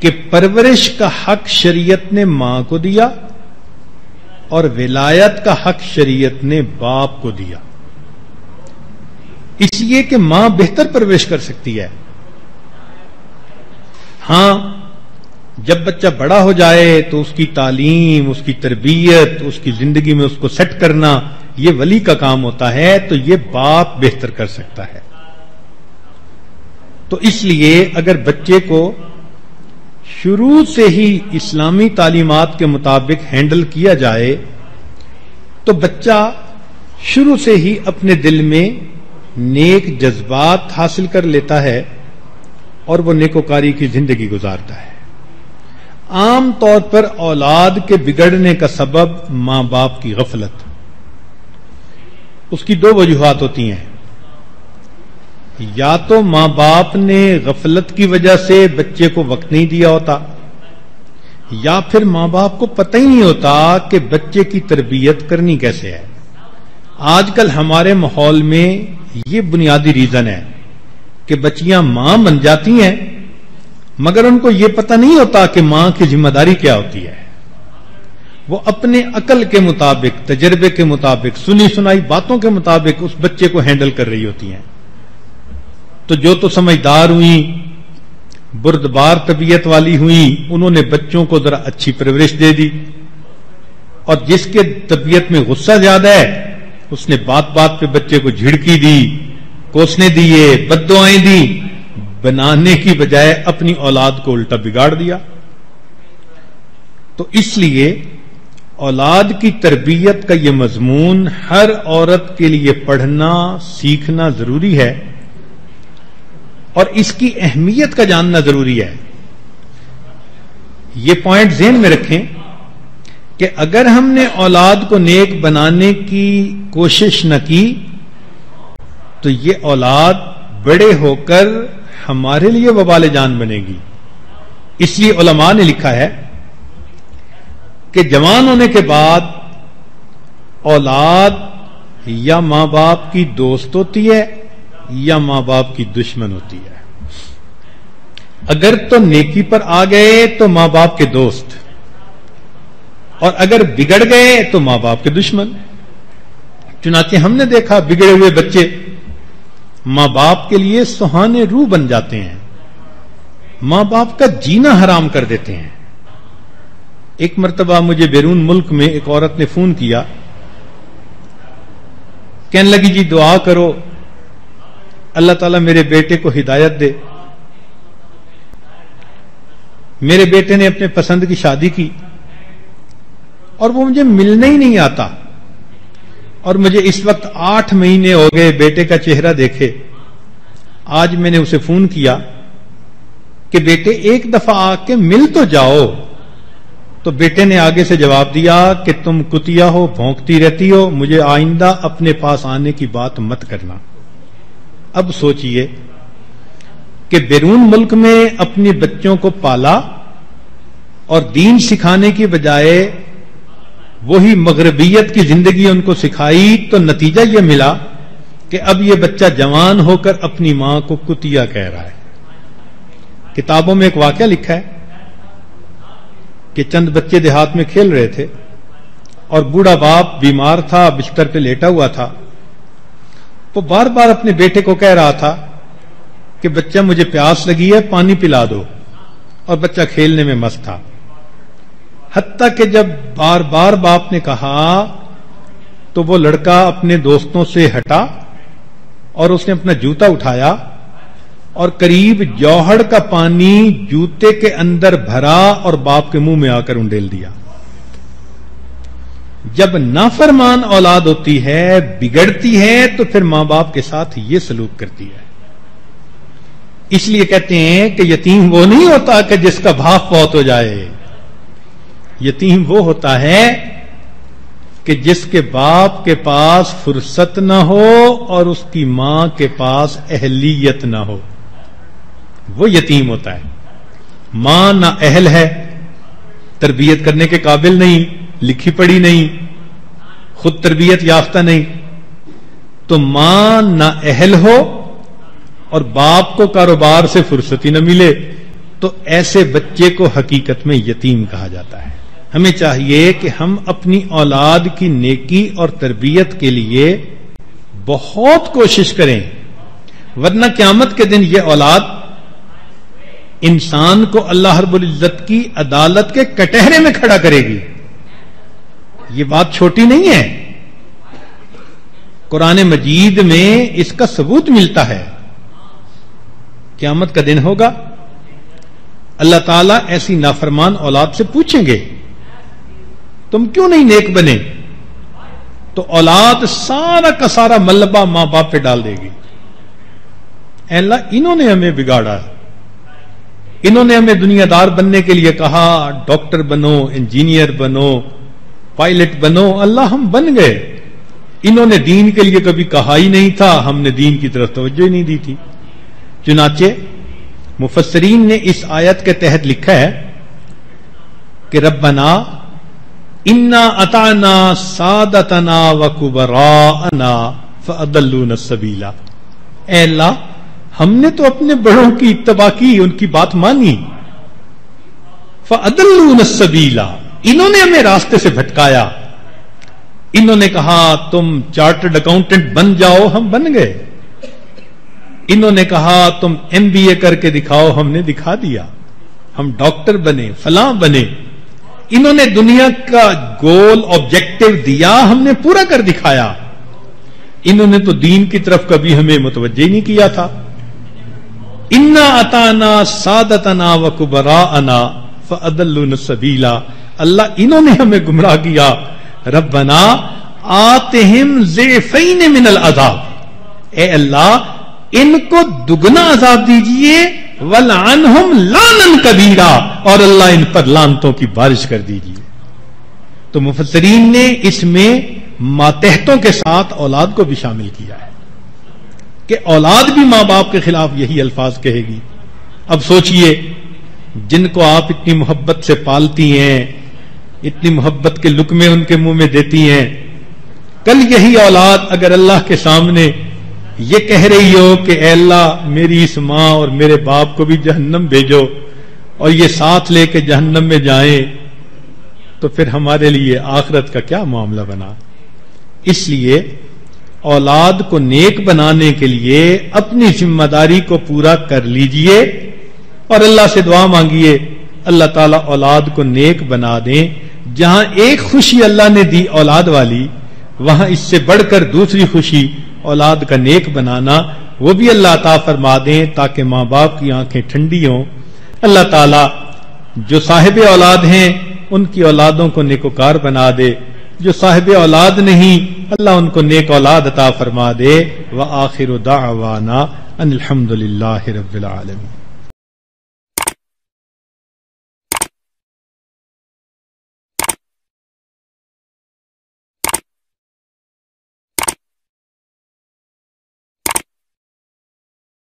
کہ پرورش کا حق شریعت نے ماں کو دیا اور ولایت کا حق شریعت نے باپ کو دیا، اس لیے کہ ماں بہتر پرورش کر سکتی ہے۔ ہاں جب بچہ بڑا ہو جائے تو اس کی تعلیم، اس کی تربیت، اس کی زندگی میں اس کو سیٹ کرنا یہ ولی کا کام ہوتا ہے، تو یہ باپ بہتر کر سکتا ہے۔ تو اس لیے اگر بچے کو شروع سے ہی اسلامی تعلیمات کے مطابق ہینڈل کیا جائے تو بچہ شروع سے ہی اپنے دل میں نیک جذبات حاصل کر لیتا ہے اور وہ نیکوکاری کی زندگی گزارتا ہے۔ عام طور پر اولاد کے بگڑنے کا سبب ماں باپ کی غفلت، اس کی دو وجوہات ہوتی ہیں، یا تو ماں باپ نے غفلت کی وجہ سے بچے کو وقت نہیں دیا ہوتا، یا پھر ماں باپ کو پتہ ہی نہیں ہوتا کہ بچے کی تربیت کرنی کیسے ہے۔ آج کل ہمارے ماحول میں یہ بنیادی ریزن ہے کہ بچیاں ماں بن جاتی ہیں مگر ان کو یہ پتہ نہیں ہوتا کہ ماں کی ذمہ داری کیا ہوتی ہے۔ وہ اپنے عقل کے مطابق، تجربے کے مطابق، سنی سنائی باتوں کے مطابق اس بچے کو ہینڈل کر رہی ہوتی ہیں۔ تو جو تو سمجھدار ہوئیں، بردبار طبیعت والی ہوئیں، انہوں نے بچوں کو ذرا اچھی پرورش دے دی، اور جس کے طبیعت میں غصہ زیادہ ہے اس نے بات بات پہ بچے کو جھڑکی دی، کوسنے دیے، بد دعائیں دی، بنانے کی بجائے اپنی اولاد کو الٹا بگاڑ دیا۔ تو اس لیے اولاد کی تربیت کا یہ مضمون ہر عورت کے لیے پڑھنا، سیکھنا ضروری ہے، اور اس کی اہمیت کا جاننا ضروری ہے۔ یہ پوائنٹ ذہن میں رکھیں کہ اگر ہم نے اولاد کو نیک بنانے کی کوشش نہ کی تو یہ اولاد بڑے ہو کر ہمارے لیے وبال جان بنے گی۔ اس لیے علماء نے لکھا ہے کہ جوان ہونے کے بعد اولاد یا ماں باپ کی دوست ہوتی ہے یا ماں باپ کی دشمن ہوتی ہے۔ اگر تو نیکی پر آ گئے تو ماں باپ کے دوست، اور اگر بگڑ گئے تو ماں باپ کے دشمن۔ چنانچہ ہم نے دیکھا بگڑے ہوئے بچے ماں باپ کے لیے سہانے روح بن جاتے ہیں، ماں باپ کا جینا حرام کر دیتے ہیں۔ ایک مرتبہ مجھے بیرون ملک میں ایک عورت نے فون کیا، کہنے لگی جی دعا کرو اللہ تعالیٰ میرے بیٹے کو ہدایت دے۔ میرے بیٹے نے اپنے پسند کی شادی کی اور وہ مجھے ملنے ہی نہیں آتا، اور مجھے اس وقت 8 مہینے ہو گئے بیٹے کا چہرہ دیکھے۔ آج میں نے اسے فون کیا کہ بیٹے ایک دفعہ آ کے مل تو جاؤ، تو بیٹے نے آگے سے جواب دیا کہ تم کتیا ہو، بھونکتی رہتی ہو، مجھے آئندہ اپنے پاس آنے کی بات مت کرنا۔ اب سوچئے کہ بیرون ملک میں اپنے بچوں کو پالا اور دین سکھانے کی بجائے وہی مغربیت کی زندگی ان کو سکھائی، تو نتیجہ یہ ملا کہ اب یہ بچہ جوان ہو کر اپنی ماں کو کتیا کہہ رہا ہے۔ کتابوں میں ایک واقعہ لکھا ہے کہ چند بچے دیہات میں کھیل رہے تھے اور بوڑھا باپ بیمار تھا، بستر پہ لیٹا ہوا تھا۔ وہ بار بار اپنے بیٹے کو کہہ رہا تھا کہ بچہ مجھے پیاس لگی ہے، پانی پلا دو، اور بچہ کھیلنے میں مست تھا۔ حتیٰ کہ جب بار بار باپ نے کہا تو وہ لڑکا اپنے دوستوں سے ہٹا اور اس نے اپنا جوتا اٹھایا اور قریب جوہر کا پانی جوتے کے اندر بھرا اور باپ کے منہ میں آ کر انڈیل دیا۔ جب نافرمان اولاد ہوتی ہے، بگڑتی ہے، تو پھر ماں باپ کے ساتھ یہ سلوک کرتی ہے۔ اس لیے کہتے ہیں کہ یتیم وہ نہیں ہوتا کہ جس کا باپ فوت ہو جائے، یتیم وہ ہوتا ہے کہ جس کے باپ کے پاس فرصت نہ ہو اور اس کی ماں کے پاس اہلیت نہ ہو، وہ یتیم ہوتا ہے۔ ماں نہ اہل ہے، تربیت کرنے کے قابل نہیں، لکھی پڑھی نہیں، خود تربیت یافتہ نہیں، تو ماں نہ اہل ہو اور باپ کو کاروبار سے فرصت ہی نہ ملے تو ایسے بچے کو حقیقت میں یتیم کہا جاتا ہے. ہمیں چاہیے کہ ہم اپنی اولاد کی نیکی اور تربیت کے لیے بہت کوشش کریں، ورنہ قیامت کے دن یہ اولاد انسان کو اللہ رب العزت کی عدالت کے کٹہرے میں کھڑا کرے گی. یہ بات چھوٹی نہیں ہے، قرآن مجید میں اس کا ثبوت ملتا ہے. قیامت کا دن ہوگا، اللہ تعالیٰ ایسی نافرمان اولاد سے پوچھیں گے تم کیوں نہیں نیک بنے؟ تو اولاد سارا کا سارا ملبہ ماں باپ پہ ڈال دے گی. اے اللہ، انہوں نے ہمیں بگاڑا، انہوں نے ہمیں دنیا دار بننے کے لیے کہا، ڈاکٹر بنو، انجینئر بنو، پائلٹ بنو، اللہ ہم بن گئے. انہوں نے دین کے لیے کبھی کہا ہی نہیں تھا، ہم نے دین کی طرف توجہ ہی نہیں دی تھی. چنانچہ مفسرین نے اس آیت کے تحت لکھا ہے کہ ربنا انا اطعنا سادتنا وکبراءنا فاضلونا السبیل. اے اللہ، ہم نے تو اپنے بڑوں کی اتباع کی، ان کی بات مانی. فاضلونا السبیل، انہوں نے ہمیں راستے سے بھٹکایا. انہوں نے کہا تم چارٹرڈ اکاؤنٹنٹ بن جاؤ، ہم بن گئے. انہوں نے کہا تم MBA کر کے دکھاؤ، ہم نے دکھا دیا. ہم ڈاکٹر بنے، فلاں بنے. انہوں نے دنیا کا گول آبجیکٹو دیا، ہم نے پورا کر دکھایا. انہوں نے تو دین کی طرف کبھی ہمیں متوجہ نہیں کیا تھا. انا اطعنا سادتنا وکبراءنا فاضلونا السبیل. اللہ، انہوں نے ہمیں گمراہ کیا. ربنا آتہم ضعفین من العذاب. اے اللہ، ان کو دگنا عذاب دیجئے. وَلْعَنْهُمْ لَعْنًا كَبِيرًا، اور اللہ ان پر لعنتوں کی بارش کر دیجئے. تو مفسرین نے اس میں ماتحتوں کے ساتھ اولاد کو بھی شامل کیا ہے کہ اولاد بھی ماں باپ کے خلاف یہی الفاظ کہے گی. اب سوچئے، جن کو آپ اتنی محبت سے پالتی ہیں، اتنی محبت کے لقمے ان کے منہ میں دیتی ہیں، کل یہی اولاد اگر اللہ کے سامنے یہ کہہ رہی ہو کہ اے اللہ، میری اس ماں اور میرے باپ کو بھی جہنم بھیجو، اور یہ ساتھ لے کے جہنم میں جائیں، تو پھر ہمارے لیے آخرت کا کیا معاملہ بنا. اس لیے اولاد کو نیک بنانے کے لیے اپنی ذمہ داری کو پورا کر لیجئے اور اللہ سے دعا مانگیے اللہ تعالیٰ اولاد کو نیک بنا دیں. جہاں ایک خوشی اللہ نے دی اولاد والی، وہاں اس سے بڑھ کر دوسری خوشی اولاد کا نیک بنانا، وہ بھی اللہ عطا فرما دیں تاکہ ماں باپ کی آنکھیں ٹھنڈی ہوں. اللہ تعالیٰ جو صاحب اولاد ہیں ان کی اولادوں کو نیکوکار بنا دے، جو صاحب اولاد نہیں اللہ ان کو نیک اولاد عطا فرما دے. وآخر دعوانا ان الحمد للہ رب العالمین.